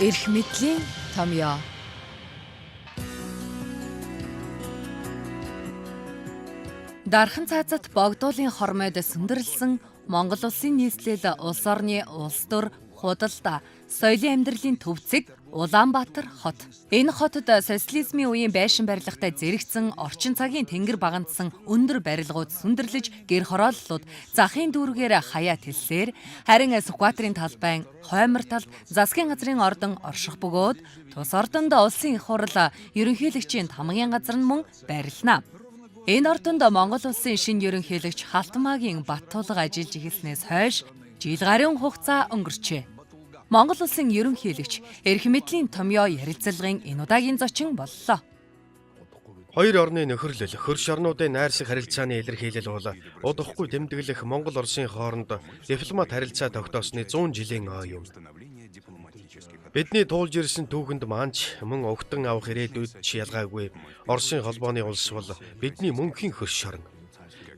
Эрх мэдлийн томьёо. Дархан цаазат богдуулын хормойд сүндэрлсэн Монгол улсын нийслэл улс орны улс төр худалдаа соёлын амьдралын төвцөг Улаанбаатар хот. Энэ хотод социализмын үеийн байшин барилгатай зэрэгцэн орчин цагийн тэнгэр багандсан өндөр барилгууд сүндэрлэж гэр хорооллууд захын дүүргээр хаяа тэлсээр харин Сүхбаатарын талбайн хоймор талд засгийн газрын ордон орших бөгөөд тус ордонд улсын их хурал ерөнхийлөгчийн тамгын газар нь мөн байрлана. Энэ ордонд Монгол улсын шинэ ерөнхийлөгч Халтмаагийн Баттулга ажиллаж эхэлснээс хойш жил гарын хугацаа өнгөрчээ. Монгол улсын ерөнхийлөгч эрх мэдлийн томьёо ярилцлагын энэ удаагийн зочин боллоо. Хоёр орны нөхөрлөл, хөрш орнуудын найрсаг харилцааны илэрхийлэл бол удахгүй тэмдэглэх Монгол Оросын хооронд дипломат харилцаа тогтоосны 100 жилийн ой юм. Бидний туулж ирсэн түүхэнд маанч мөн угтан авах ирээдүйд ч ялгаагүй Оросын холбооны улс бол бидний мөнхийн хөрш орн.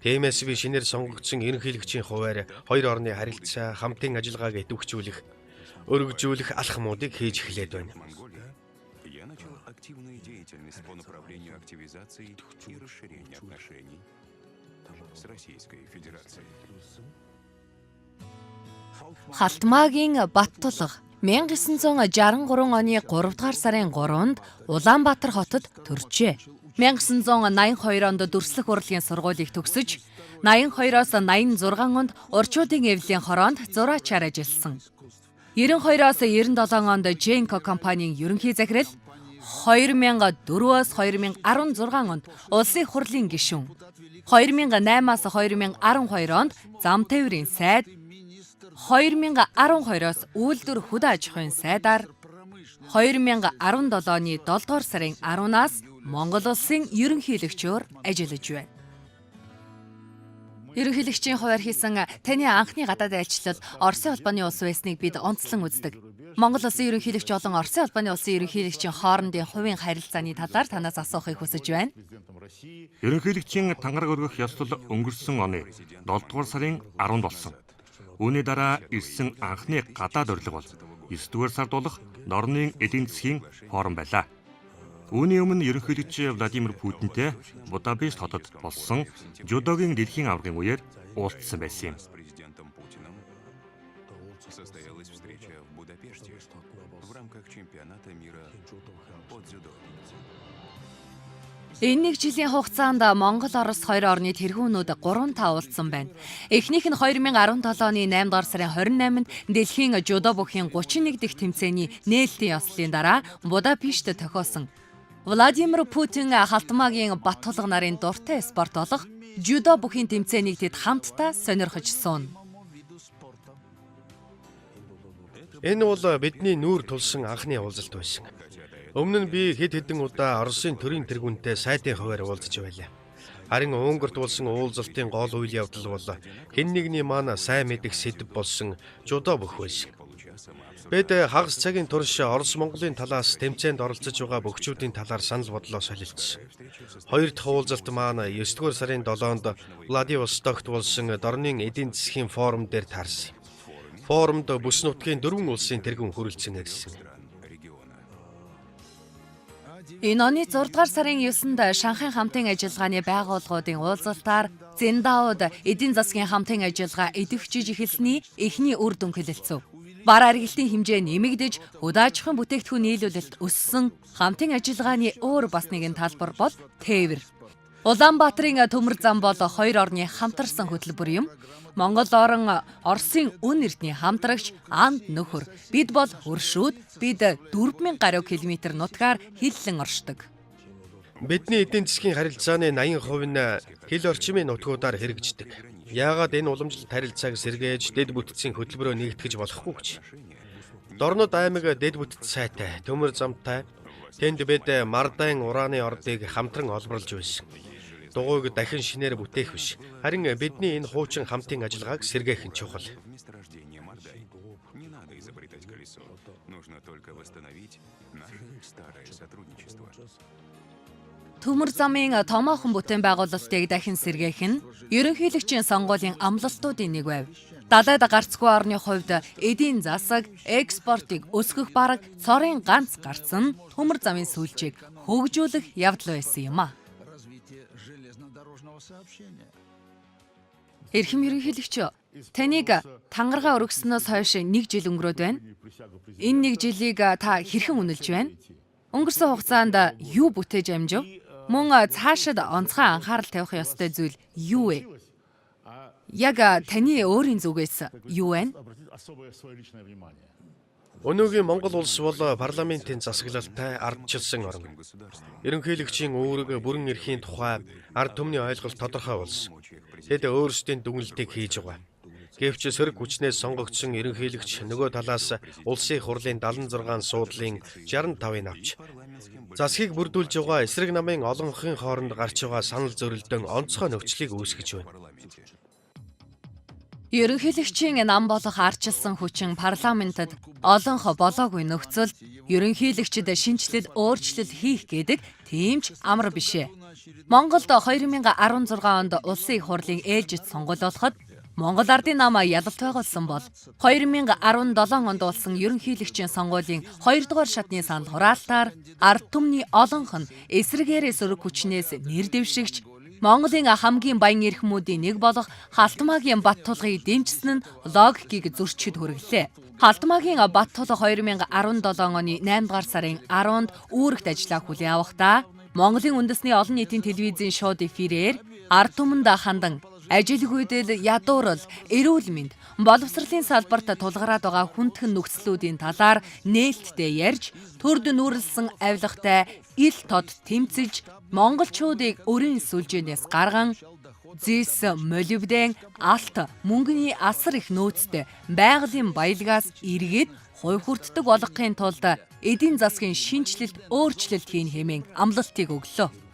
Тиймээс би шинээр сонгогдсон ерөнхийлөгчийн хуваар хоёр орны харилцаа, хамтын ажиллагааг идэвхжүүлэх, өргөжүүлэх алхмуудыг хийж эхлээд байна. По направлению активизации и расширения отношений с Российской Федерацией. Халтмаагийн Баттулга 1963 оны 3 дугаар сарын 3-нд Улаанбаатар хотод төржээ. 1982 онд дүрслэх урлагийн сургуулийг төгсөж, 82-оос 86 онд Урчуудын эвлийн хороонд зураачаар ажилласан. 92-оос 97 онд Женко компанийн ерөнхий захирал, 2004-оос 2016 онд улсын хурлын гишүүн, 2008-аас 2012 онд зам тээврийн сайд, 2012-оос үйлдвэр хөдөө аж ахуйн сайдаар, 2017 оны 7 дугаар сарын 10-наас Монгол улсын ерөнхийлөгчөөр ажиллаж байна. Ерөнхийлөгчийн хуваар хийсэн таны анхны гадаад айлчлал Оросын холбооны улс байсныг бид онцлон үздэг. Монгол улсын ерөнхийлөгч болон Оросын холбооны улсын ерөнхийлөгчийн хоорондын хувийн харилцааны талаар танаас асуухыг хүсэж байна. Ерөнхийлөгчийн тангараг өргөх ёслол өнгөрсөн оны 7 дугаар сарын 10-нд болсон. Үүний дараа ирсэн анхны гадаад урилга бол 9 дугаар сард болох Норны эдийн засгийн форум байлаа. Үүний өмнө ерөнхийлөгч Владимир Путинтэй Будапешт хотод болсон жюдогийн дэлхийн аваргын үеэр уулзсан байсан юм. Состоялась встреча в Будапеште в рамках чемпионата мира по дзюдо. Энэ нэг жилийн хугацаанд Монгол, Орос хоёр орны тэргүүнүүд 3 уулзсан байна. Эхнийх нь 2017 оны 8 дугаар сарын 28-нд дэлхийн жюдо бүхийн 31 дахь тэмцээний нээлтийн ёслолын дараа Будапештт тохиосон. Владимир Путин Халтмаагийн Баттулга нарын дуртай спорт болох жюдо бүхийн тэмцээнийг тэд хамтдаа сонирхож сууна. Энэ бол бидний нүүр тулсан анхны уулзалт байсан. Өмнө нь би хэд хэдэн удаа Оросын төрийн тэргүүнтэй сайдын хуваар уулзж байлаа. Харин Унгарт болсон уулзалтын гол үйл явдал бол хэн нэгний маань сайн мэдих сэдэв болсон жюдо бүх байсан. Бид хагас цагийн турш Орос Монголын талаас тэмцээнд оролцож байгаа бөхчүүдийн талаар санал бодлоо солилцсон. Хоёр дахь уулзалт маань 9 дугаар сарын 7-нд Владивостокт болсон Дорнын эдийн засгийн форум дээр таарсан. Форумд бүс нутгийн 4 улсын тэргүүн хүрэлцэн ирсэн. Энэ оны 6 дугаар сарын 9-нд Шанхай хамтын ажиллагааны байгууллагуудын уулзалтаар Циндаод эдийн засгийн хамтын ажиллагаа идэвхжиж эхэлсний эхний үр дүн хэлэлцэв. Бар аргилтын хэмжээ нэмэгдэж, хөдөө аж ахуйн бүтээгдэхүүн нийлүүлэлт өссөн. Хамтын ажиллагааны өөр бас нэгэн талбар бол тээвэр. Улаанбаатарын төмөр зам бол хоёр орны хамтарсан хөтөлбөр юм. Монгол орон Оросын үн эрдний хамтрагч анд нөхөр. Бид бол хөршүүд, бид 4000 гаруй километр нутгаар хиллэн оршдог. Бидний эдийн засгийн харилцааны 80% нь хил орчмын нутгуудаар хэрэгждэг. Яагаад энэ уламжлалт харилцааг сэргээж дэд бүтцийн хөтөлбөрөөр нэгтгэж болохгүй гэж. Дорнод аймаг дэд бүтц сайтай, төмөр замтай. Тэнд бид Мардан ураны ордыг хамтран олборлож байсан. Дугуйг дахин шинээр бүтээх биш. Харин бидний энэ хуучин хамтын ажиллагааг сэргээх нь чухал. Месторождение Мардай. Не надо изобретать колесо. Нужно только восстановить наше старое сотрудничество. Төмөр замын томоохон бүтээн байгуулалтыг дахин сэргээх нь ерөнхийлөгчийн сонгуулийн амлалтуудын нэг байв. Далайд гарцгүй орны хувьд эдийн засаг, экспортыг өсгөх бараг цорын ганц гарц нь төмөр замын сүүлчийг хөгжүүлэх явдал байсан юм а. Эрхэм ерөнхийлөгч, таныг тангараа өргөснөөс хойш 1 жил өнгөрөөд байна. Энэ 1 жилийг та хэрхэн үнэлж байна? Өнгөрсөн хугацаанд юу бүтээж амжив? Мөн цаашид онцгой анхаарал тавих ёстой зүйл юу вэ? Яг таны өөрийн зүгээс юу вэ? Өнөөгийн Монгол улс бол парламентын засаглалтай ардчилсан орн. Ерөнхийлөгчийн үүрэг бүрэн эрхийн тухай ард түмний ойлголт тодорхой болсон. Тэд өөрсдийн дүгнэлтийг хийж байгаа. Гэвч сөрөг хүчнээс сонгогдсон ерөнхийлөгч нөгөө талаас улсын хурлын 76 суудлын 65-ыг авч засгийг бүрдүүлж байгаа эсрэг намын олонхын хооронд гарч байгаа санал зөрөлдөн онцгой нөхцөлийг үүсгэж байна. Ерөнхийлөгчийн нам болох ардчилсан хүчин парламентод олонх болоогүй нөхцөл ерөнхийлөгчд шинжилэл өөрчлөлт хийх гэдэг тийм ч амар бишээ. Монголд 2016 онд улсын их хурлын ээлжид сонгуул болоход Монгол ардын нам ялалт байгуулсан бол 2017 онд болсон ерөнхийлөгчийн сонгуулийн 2 дугаар шатны санал хураалтаар ард түмний олонх нь эсрэгээр сөрөг хүчнээс нэр дэвшигч Монголын хамгийн баян эрхмүүдийн нэг болох Халтмаагийн Баттулгыг дэмжсэн нь логикийг зөрчид хүргэлээ. Халтмаагийн Баттулга 2017 оны 8 дугаар сарын 10-нд үүрэгт ажиллаа хүлээн авахдаа Монголын үндэсний олон нийтийн телевизийн шоуд эфирээр ард түмэнд хандан ажилгүйдэл ядуурл, эрүүл мэнд, боловсролын салбарт тулгараад байгаа хүндхэн нөхцлүүдийн талаар нээлттэй ярьж, төрд нүүрлсэн авилгатай ил тод тэмцэж, монголчуудыг өрийн сүлжээнээс гарган, зис, молибден, алт, мөнгөний асар их нөөцтэй байгалийн баялгаас эргээд хувь хүртдэг болгохын тулд эдийн засгийн шинжилэлт өөрчлөлт хийн хэмээн амлалтыг өглөө.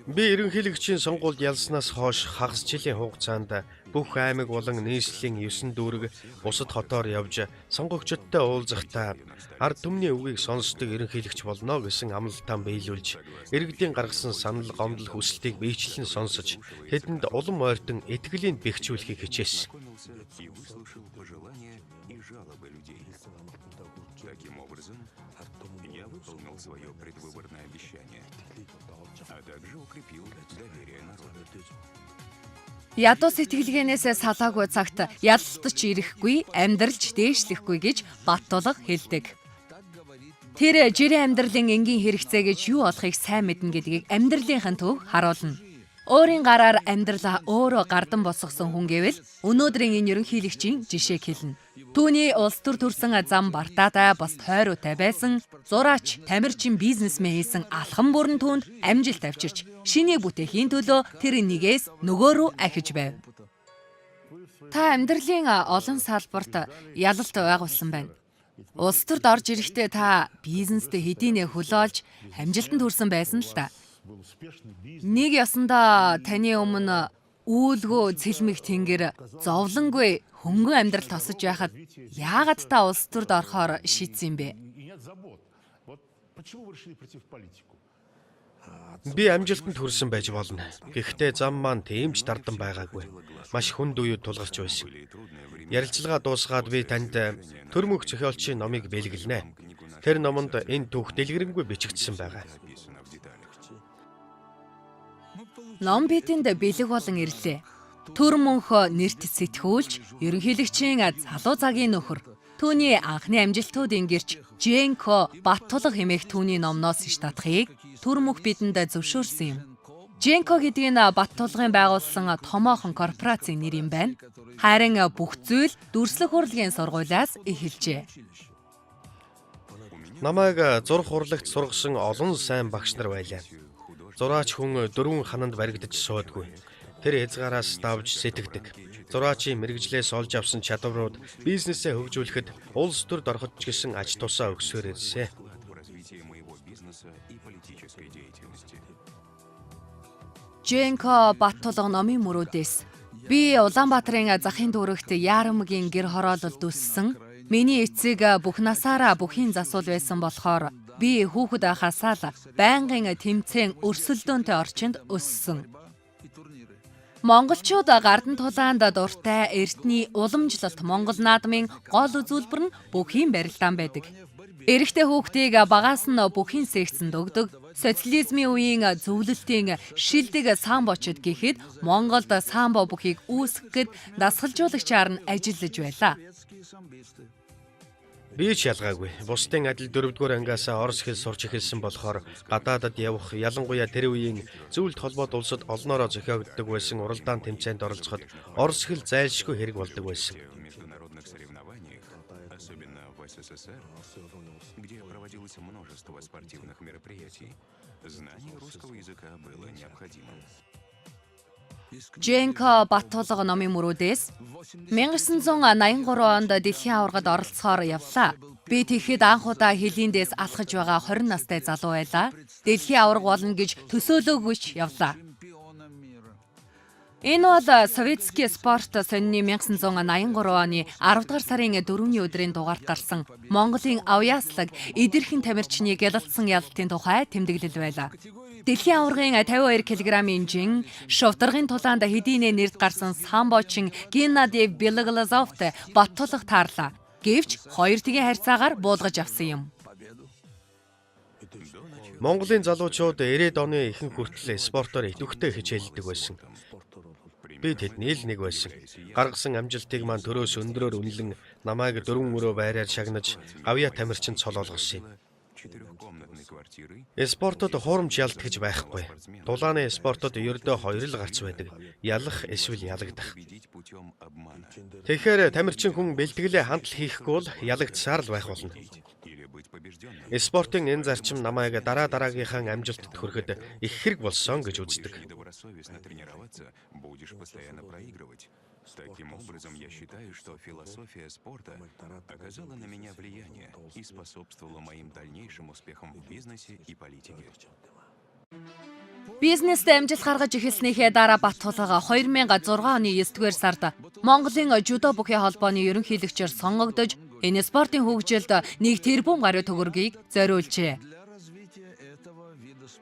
Би ерөнхийлөгчийн сонгуульд ялснаас хойш хагас жилийн хугацаанд бүх аймаг болон нийслэлийн 9 дүүрэг бусад хотоор явж сонгогчдод уулзахдаа ард түмний үгийг сонсдог ерөнхийлөгч болно гэсэн амлалтаа биелүүлж иргэдийн гаргасан санал гомдол хүсэлтийг биечлэн сонсож тэдэнд улам ойртон итгэлийг бэхжүүлэхийг хичээсэн. Таким образом, я выполнил свое предвыборное обещание, а также укрепил доверие народа. Ядуу сэтгэлгээнээс салаагүй цагт ялалтч ирэхгүй, амьдралч дээшлэхгүй гэж Баттулга хэлдэг. Тэр жирийн амьдралын энгийн хэрэгцээ гэж юу болохыг сайн мэднэ гэдгийг амьдралынхын төв харуулна. Өөрийн гараар амьдралаа өөрөө гардан босгосон хүн гэвэл өнөөдрийн энэ ерөнхийлөгчийн жишээг хэлнэ. Түүний улс төр төрсэн зам бартаатай бас тойроотой байсан зураач, тамирчин бизнесмен хийсэн алхам бүрэн түүнд амжилт авчирч шинийг бүтээхийн төлөө тэр нэгээс нөгөө рүү ахиж байв. Та амьдралын олон салбарт ялалт байгуулсан байна. Улс төрд орж ирэхдээ та бизнестэй хэдийнэ хөлөөлж амжилтанд хүрсэн байсан л та. Нэг ясандаа таны өмнө үүлгөө цэлмэг тэнгэр зовлонгүй хөнгөн амьдрал тосож байхад яагаад та улс төрд орохоор шийдсэн юм бэ? Би амжилтанд хүрсэн байж болно. Гэхдээ зам маань тэмч дардан байгаагүй. Маш хүнд үеуд тулгарч байсан. Ярилцлага дуусгаад би танд төрмөх зохиолчийн номыг бэлгэлнэ. Тэр номонд энэ түүх дэлгэрэнгүй бичигдсэн байгаа. Ном бидэнд бэлэг болон ирлээ. Төр мөнхөө нэрт сэтгүүлж, ерөнхийлөгчийн залуу цагийн нөхөр. Түүний анхны амжилтуудын гэрч Женко Баттулга хэмээх түүний номноос иш татахыг төр мөнх бидэнд зөвшөөрсөн юм. Женко гэдэг нь Баттулгын байгуулсан томоохон корпорацийн нэр юм байна. Харин бүх зүйл дүрслэх урлагийн сургуулиас эхэлжээ. Намайг зурх урлагт сургасан олон сайн багш нар байлаа. Зураач хүн дөрвөн хананд баригдаж суудгүй. Тэр хязгаараас давж сэтгэдэг. Зураачийн мэрэгжлээс олж авсан чадварууд бизнесээ хөгжүүлэхэд улс төрд ороход ч гэсэн аж тусаа өгсөөр ирсэн. Женко Баттулга номын мөрөөдөөс би Улаанбаатарын захын дүүрэгт Яарамгийн гэр хороололд өссөн. Миний эцэг бүх насаараа бүхийн засвал байсан болохоор Би хүүхэд байхасаа л байнгын тэмцээн өрсөлдөөнтэй орчинд өссөн. Монголчууд гардан тулаанд дуртай эртний уламжлалт Монгол наадмын гол үзүүлбэр нь бүхийн барилдаан байдаг. Эрэгтэй хүүхдийг багаас нь бүхийн секцэнд өгдөг. Социализмын үеийн зөвлөлтийн шилдэг самбочд гэхэд Монголд самбо бүхийг үүсгэхэд дасгалжуулагчаар нь ажиллаж байлаа. Би ч ялгаагүй. Бусдын адил 4-р ангиас орос хэл сурч эхэлсэн болохоор гадаадад явах, ялангуяа тэр үеийн зөвлөлт холбоот улсад олноороо зохиогддог байсан уралдаан тэмцээнд оролцоход орос хэл зайлшгүй хэрэг болдог байсан. В международных соревнованиях, особенно в СССР, где проводилось множество спортивных мероприятий, знание русского языка было необходимым. Женко Баттулга номын мөрөөдөөс 1983 онд дэлхийн аваргад оролцохоор явлаа. Би тэгэхэд анх удаа хэлийндээс алхаж байгаа 20 настай залуу байлаа. Дэлхийн аварга болно гэж төсөөлөөгүй явлаа. Энэ бол советский спорт сонины 1983 оны 10 дугаар сарын 4-ний өдрийн дугаарт гарсан Монголын авьяаслаг эдэрхэн тамирчны гялалцсан ялалтын тухай тэмдэглэл байлаа. Дэлхийн аваргын 52 кг-ийн жин шувдаргын тулаанд хэдийнэ нэрд гарсан самбочин Геннадий Белоглазовт Баттулга таарлаа. Гэвч хоёр тгийн харьцаагаар буулгаж авсан юм. Монголын залуучууд 90-ад оны ихэнх хүртэл спортоор идэвхтэй хичээлдэг байсан. Би тэдний л нэг байсан. Гаргасан амжилтыг маань төрөөс өндрөөр үнэлэн намайг 4 өрөө байраар шагнаж авьяа тамирчин цол олгосон юм. Спортод хуурамч ялт гэж байхгүй. Дулааны спортод ердөө хоёр л гарц байдаг. Ялах эсвэл ялагдах. Тэгэхээр тамирчин хүн бэлтгэлээ хандл хийхгүй бол ялагдсаар л байх болно. Спортын энэ зарчим намайг дараагийнхаа амжилтад хүрэхэд их хэрэг болсон гэж үздэг. Таким образом, я считаю, что философия спорта оказала на меня влияние и способствовала моим дальнейшим успехам в бизнесе и политике. Бизнест амжилт гаргаж эхэлснийхээ дараа Баттулга 2006 оны 9-р сард Монголын жудо бүхий холбооны ерөнхийлөгчөөр сонгогдож, энэ спортын хөгжилд 1 тэрбум гаруй төгрөгийг зориулжээ.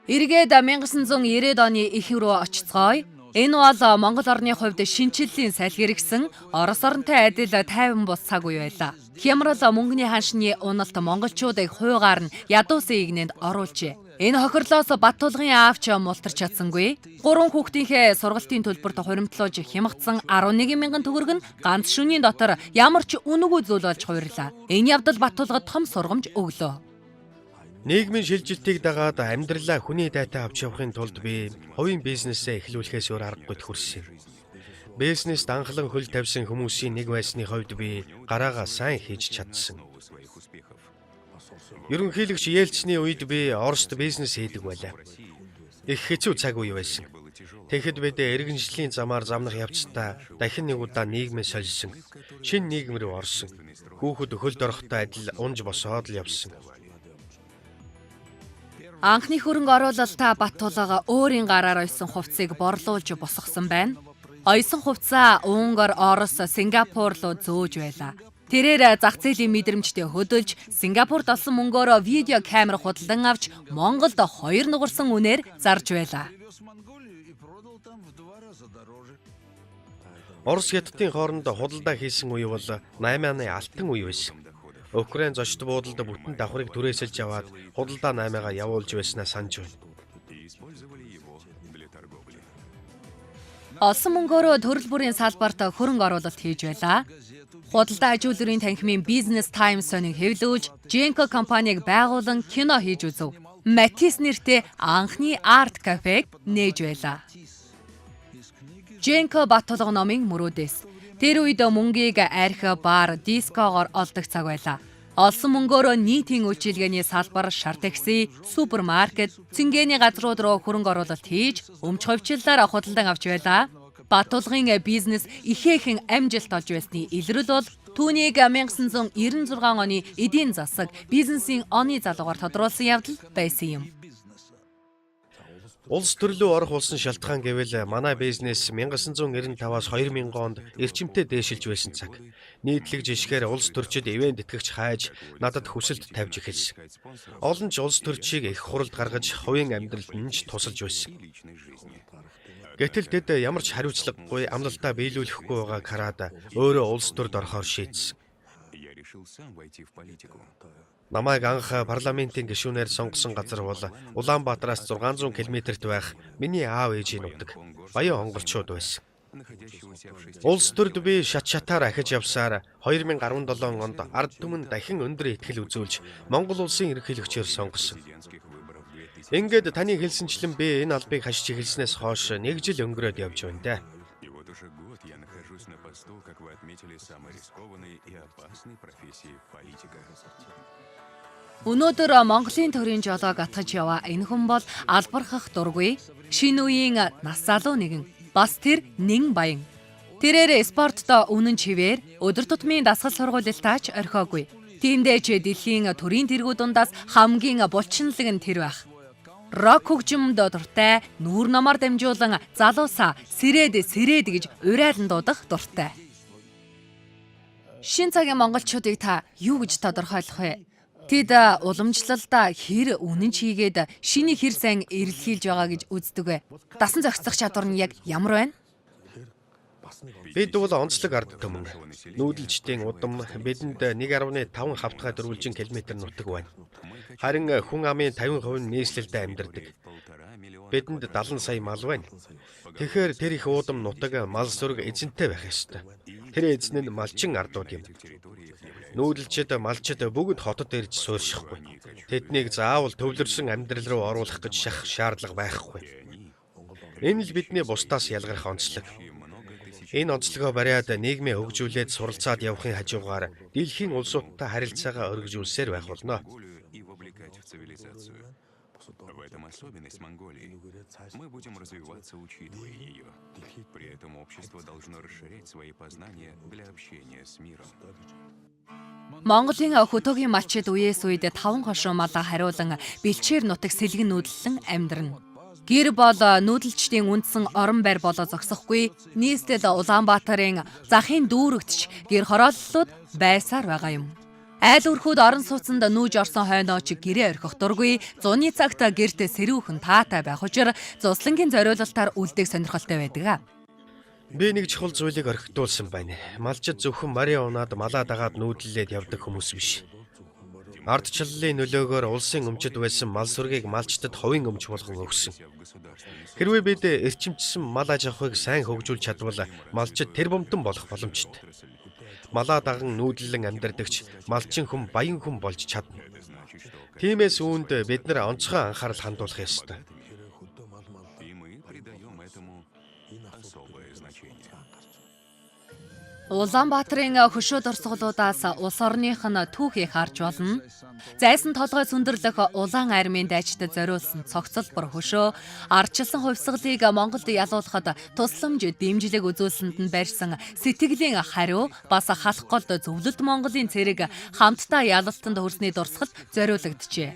Эргээд 1990-ад оны ихэнх рүү очицгоё. Энэ бол Монгол орны хувьд шинчиллийн салхи гэсэн Орос оронтой адил тайван бус цаг үе байлаа. Хямрал мөнгөний ханшны уналт монголчуудыг хуйгаар нь ядуусан игнэнд оруулжээ. Энэ хохирлоос Баттулгын аавч мултарч чадсангүй. 3 хүүхдийнхээ сургалтын төлбөрт хуримтлуулж хямгцсан 11 мянган төгрөг нь ганц шөнийн дотор ямар ч үнэгүй зүйл болж хувирлаа. Энэ явдал Баттулгад том сургамж өглөө. Нийгмийн шилжилтийг дагаад амьдралаа хүний дайтай авч явахын тулд би хувийн бизнесээ эхлүүлэхээс өөр аргагүй хүрсэн. Бизнест анхлан хөл тавьсан хүмүүсийн нэг байсны хувьд би гараагаа сайн хийж чадсан. Ерөнхийлөгч Ельцины үед би Оросд бизнес хийдэг байлаа. Их хэцүү цаг үе байсан. Тэгэхэд бид иргэншлийн замаар замнах явцдаа дахин нэг удаа нийгмээ сольсон. Шинэ нийгэм рүү орсон. Хүүхэд хөлд орохдоо адил унж босоод л явсан. Анхны хөрөнгө оруулалтаа Баттулга өөрийн гараар ойсон хувцсыг борлуулж босгосон байна. Ойсон хувцаа Унгар, Орос, Сингапур руу зөөж байлаа. Тэрээр зах зээлийн мэдрэмжтэй хөдөлж, Сингапурт олсон мөнгөөрөө видео камер худалдан авч Монголд 2 нугарсан үнээр зарж байлаа. Орос хятадын хооронд худалдаа хийсэн үе бол 8 оны алтан үе байсан. Украин зочд буудалд бүтэн давхрыг түрээсэлж аваад худалдаа 8-аа явуулж байснаа санаж байна. Олсон мөнгөөрөө төрөл бүрийн салбарт хөрөнгө оруулалт хийж байлаа. Худалдаа ажилтны танхимын Business Times сонин хэвлүүлж, Женко компаниг байгуулан кино хийж үзв. Матис нэртэй анхны арт кафег нээж байлаа. Женко Баттулга номын мөрөөдөөс. Тэр үед мөнгийг арх, бар, дискогоор олдог цаг байлаа. Олсон мөнгөөрөө нийтийн үйлчилгээний салбар, шар такси, супермаркет, цэнгэний газрууд руу хөрөнгө оруулалт хийж, өмч хувьчлалаар худалдан авч байлаа. Баттулгын бизнес ихээхэн амжилт олж байсны илрэл бол түүнийг 1996 оны эдийн засаг бизнесийн оны залгуугаар тодруулсан явдал байсан юм. Улс төрлөө орох болсон шалтгаан гэвэл манай бизнес 1995-аас 2000 онд эрчимтэй дээшилж байсан цаг. Нийтлэг жишгээр улс төрчид ивент итгэгч хайж надад хүсэлт тавьж эхэлсэн. Олон ч улс төрчийг их хуралд гаргаж хувийн амьдралд нь ч тусалж байсан. Гэтэл тэд ямар ч хариуцлагагүй амлалтаа биелүүлэхгүй байгааг хараад өөрөө улс төрд орохоор шийдсэн. Я решил сам войти в политику. Намайг анх парламентын гишүүнээр сонгосон газар бол Улаанбаатараас 600 км-т байх миний аав ээжийн нутаг Баян Онголчууд байсан. Находящегося в 6 Улс төрд би шатаар ахиж явсаар 2017 онд ард түмэн дахин өндөр ихтгэл үзүүлж Монгол улсын ерөнхийлөгчөөр сонгосон. президентских выборов 2000. Ингээд таны хэлсэнчлэн би энэ албыг хашиж эхэлснээс хойш нэг жил өнгөрөөд явж байна даа. И вот уже год я нахожусь на посту, как вы отметили, самой рискованной и опасной профессии политика. Өнөөдөр Монголын төрийн жолоог атгаж яваа энэ хүн бол албархах дургүй шинэ үеийн нас залуу нэгэн. Бас тэр Нэн Баян. Тэрээр спорттой үнэн чивээр өдөр тутмын дасгал сургуультаач орхиогүй. Тиймдээ ч дэлхийн төрийн тэргүүд дундаас хамгийн булчинлаг нь тэр байх. Рок хөгжимд дуртай, нүүр намаар дамжуулан залуусаа сэрээд гэж урайлан дуудах дуртай. Шинэ цагийн монголчуудыг та юу гэж тодорхойлох вэ? Тэд уламжлалдаа хэр үнэн чийгээд шинийг хэр сайн эрэлхийлж байгаа гэж үздэг вэ? Дасан зохицох чадвар нь яг ямар байна? Бид бол онцлог ард түмэн. Нүүдэлчдийн удам бидэнд 1.5 хавтгай дөрвөлжин км нутаг байна. Харин хүн амын 50% нь нийслэлдээ амьдардаг. Бидэнд 70 сая мал байна. Тэгэхээр тэр их уудам нутаг мал сүрэг эзэнтэй байх ёстой. Тэр эзэн нь малчин ардууд юм. Нүүдэлчид, малчид бүгд хотод ирж сууршихгүй. Тэднийг заавал төвлөрсөн амьдрал руу оруулах гэж шах шаардлага байхгүй. Энэ л бидний бусдаас ялгарх онцлог. Энэ онцлогоо бариад нийгмээ хөгжүүлээд суралцаад явахын хажуугаар дэлхийн улсуудтай харилцаагаа өргөжүүлсээр байх болно. И вовлекать в цивилизацию. В этом особенность Монголии. Мы будем развиваться, учитывая ее. При этом общество должно расширять свои познания для общения с миром. Монголын хөтөгийн малчид үеэс үед 5 хошуу малаа хариулан бэлчээр нутаг сэлгэн нүүдэлсэн амьдрна. Гэр бол нүүдэлчдийн үндсэн орон байр болоо зогсохгүй, нийслэл Улаанбаатарын захын дүүрэгтч гэр хорооллууд байсаар байгаа юм. Айл өрхүүд орон сууцанд нүүж орсон хойноо ч гэрээ орхих дургүй, зуны цагт гэртээ сэрүүхэн таатай байх учраа зуслангийн зориулалтаар үлдээх сонирхолтой байдаг. Би нэг чухал зүйлийг орхитуулсан байна. Малчид зөвхөн марийн унаад малаа дагаад нүүдлээд явдаг хүмүүс биш. Ардчлалын нөлөөгөөр улсын өмчөд байсан мал сүргийг малчдад хувийн өмч болгон өгсөн. Хэрвээ бид эрчимчсэн мал аж ахуйг сайн хөгжүүлж чадвал малчид тэр бомтон болох боломжтой. Малаа даган нүүдлэн амьдардагч малчин хүн баян хүн болж чадна. Тиймээс үүнд бид нар онцгой анхаарал хандуулах ёстой. И мы придаем этому особое значение. Улаанбаатарын хөшөөд орсголуудаас улс орных нь түүхийг харж болно. Зайсан толгой сүндэрлэх улаан армийн дайчдад зориулсан цогцлбор хөшөө ардчилсан хувьсгалыг Монголд ялуулахад тусламж дэмжлэг үзүүлсэнд нь барьсан сэтгэлийн хариу бас халах голд зөвлөлт Монголын цэрэг хамтдаа ялалтанд хүрсний дурсгалд зориулагджээ.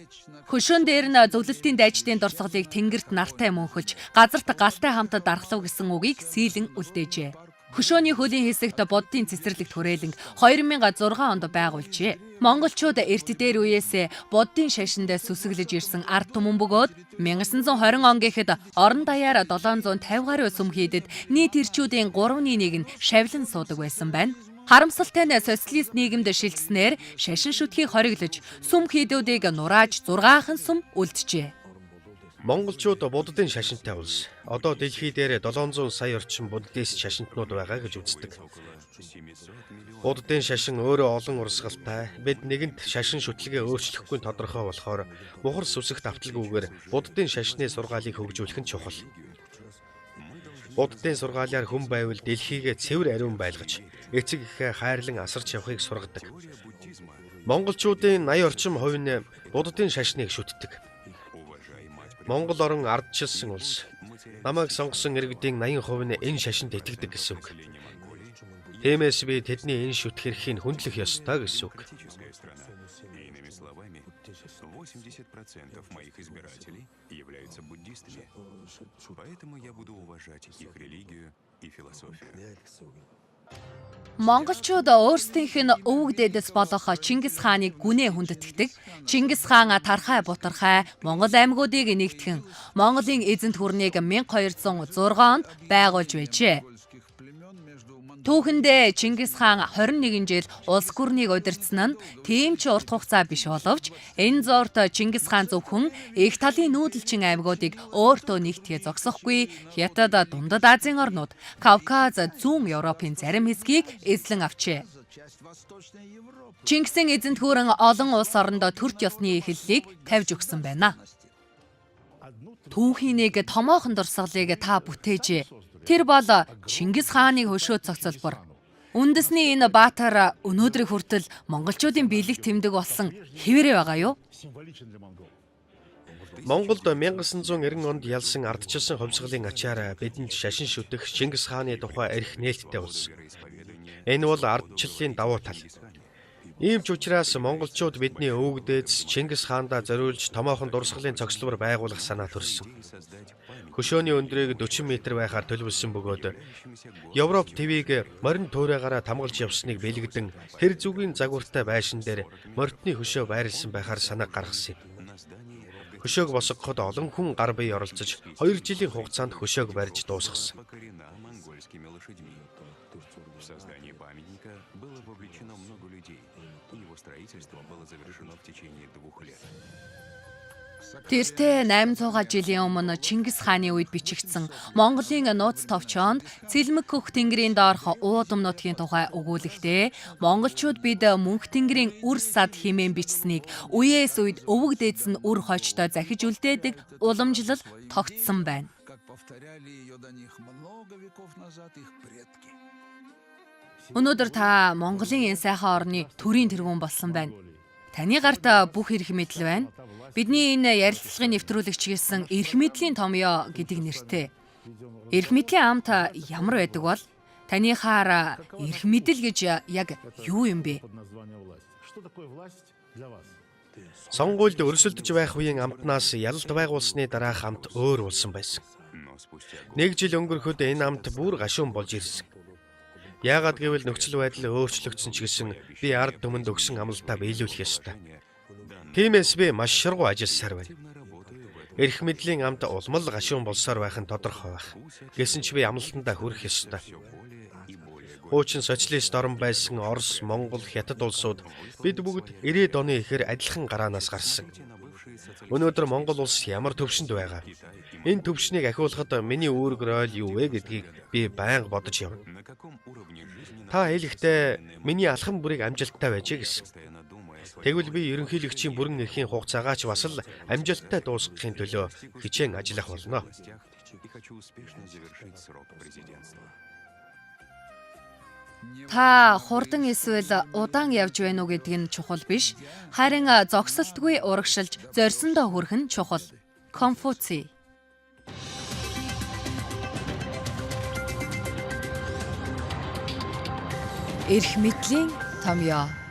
Хөшөөн дээр нь зөвлөлтийн дайчдын дурсгалыг тэнгэрт нартай мөнхөлж газарт галтай хамт дархлав гэсэн үгийг сийлэн үлдээжээ. Хөшөөний хөлийн хэсэгт буддын цэцэрлэгт хүрээлэн 2006 онд байгуулжээ. Монголчууд эрт дээр үеэсээ буддын шашинд сүсэглэж ирсэн ард түмэн бөгөөд 1920 он гэхэд орон даяар 750 гаруй сүм хийдэд нийт ирчүүдийн 3/1 нь шавлан суудаг байсан байна. Харамсалтай нь социалист нийгэмд шилжснээр шашин шүтгийг хориглож сүм хийдүүдийг нурааж 6хан сүм үлджээ. Монголчууд буддын шашинтай улс. Одоо дэлхий дээр 700 сая орчим буддист шашинтнууд байгаа гэж үздэг. Буддын шашин өөрөө олон урсгалтай. Бид нэгэнт шашин шүтлэгээ өөрчлөхгүй тодорхой болохоор мухар сүсэгт авталгүйгээр буддын шашны сургаалыг хөгжүүлэх нь чухал. Буддын сургаалаар хүн байвал дэлхийгээ цэвэр ариун байлгаж, эцэг эхээ хайрлан асарч явахыг сургадаг. Монголчуудын 80 орчим хувь нь буддын шашныг шүтдэг. Монгол орон ардчилсан улс. Намайг сонгосон иргэдийн 80% нь энэ шашинд итгэдэг гэсэн үг. Тиймээс би тэдний энэ шүтэх эрхийг хүндлэх ёстой гэсэн үг. Демократическая страна. Иными словами, 80% моих избирателей являются буддистами. Поэтому я буду уважать их религию и философию. Монголчууд өөрсдийнх нь өвөг дээдэс болох Чингис хааныг гүнээ хүндэтгэдэг. Чингис хаан тархай бутархай Монгол аймагуудыг нэгтгэн Монголын эзэнт гүрнийг 1206 онд байгуулж байжээ. Түүхэндээ Чингис хаан 21 жил улс гүрнийг удирдсан нь тийм ч урт хугацаа биш боловч энэ зуурт Чингис хаан зөвхөн их талын нүүдэлчин аймагуудыг өөртөө нэгтгэе зогсохгүй Хятад, Дундад Азийн орнууд, Кавказ, зүүн Европын зарим хэсгийг эзлэн авчээ. Чингисийн эзэнт гүрэн олон улс оронд төрч ёсны эхлэлийг тавьж өгсөн байна. Түүхийн нэг томоохон дурсгалыг та бүтээж. Тэр бол Чингис хааны хөшөө цогцолбор. Үндэсний энэ баатар өнөөдрийг хүртэл монголчуудын биелэг тэмдэг болсон хэвээрээ байгаа юу? Монголд 1990 онд ялсан ардчилсан хувьсгалын ачаар бидэнд шашин шүтэх Чингис хааны тухай эрх нээлттэй болсон. Энэ бол ардчлалын давуу тал. Ийм ч учраас монголчууд бидний өвөг дээдэс Чингис хаандаа зориулж томоохон дурсгалын цогцлбор байгуулах санаа төрсөн. Хөшөөний өндрийг 40 м байхаар төлөвлөсөн бөгөөд Европ твийг морин туурайгаараа тамгалж явсныг бэлэгдэн хэр зүгийн загвартай байшин дээр морьтны хөшөө байрлсан байхаар санаа гаргасан юм. Хөшөөг босгоход олон хүн гар бие оролцож 2 жилийн хугацаанд хөшөөг барьж дуусгасан. В создании памятника было вовлечено много людей. Его строительство было завершено в течение 2 лет. Тэртээ 800 жилийн өмнө Чингис хааны үед бичигдсэн Монголын нууц товчоонд Цэлмэг хөх тэнгэрийн доорх уудам нутгийн тухай өгүүлэхдээ монголчууд бид мөнх тэнгэрийн үр сад хэмээн бичсэнийг үеэс үед өвөг дээдс нь үр хойчтой захиж үлдээдэг уламжлал тогтсон байна. Өнөөдөр та Монголын энэ сайхан орны төрийн тэргүүн болсон байна. Таны гарт бүх эрх мэдэл байна. Бидний энэ ярилцлагын нэвтрүүлэгч хийсэн эрх мэдлийн томьёо гэдэг нэртэй. Эрх мэдлийн амт ямар байдаг бол таныхаар эрх мэдэл гэж яг юу юм бэ? Сонгуульд өрсөлдөж байх үеийн амтнаас ялалт байгуулсны дараах амт өөр болсон байсан. 1 жил өнгөрөхөд энэ амт бүр гашуун болж ирсэн. Яагаад гэвэл нөхцөл байдал өөрчлөгдсөн ч гэсэн би ард түмэнд өгсөн амлалтаа биелүүлэх ёстой. Тиймээс би маш шаргуу ажилласаар байна. Эрх мэдлийн амт улмал гашуун болсоор байх нь тодорхой байх. Гэсэн ч би амлалтандаа хүрэх ёстой. Хуучин социалист орн байсан Орос, Монгол, Хятад улсууд бид бүгд 90-ад оны ихэр адилхан гараанаас гарсан. Өнөөдөр Монгол улс ямар төвшөнд байгаа? Энэ төвшнийг ахиулахад миний үүрэг роль юу вэ гэдгийг би байнга бодож явна. Та хэлэхдээ миний алхам бүрийг амжилттай байжээ гэсэн. Тэгвэл би ерөнхийлөгчийн бүрэн эрхийн хугацаагаа ч бас л амжилттай дуусгахын төлөө хичээн ажиллах болно. Та хурдан эсвэл удаан явж байна уу гэдэг нь чухал биш. Харин зогсолтгүй урагшилж зорьсондоо хүрэх нь чухал. Конфуций. Эрх мэдлийн томьёо.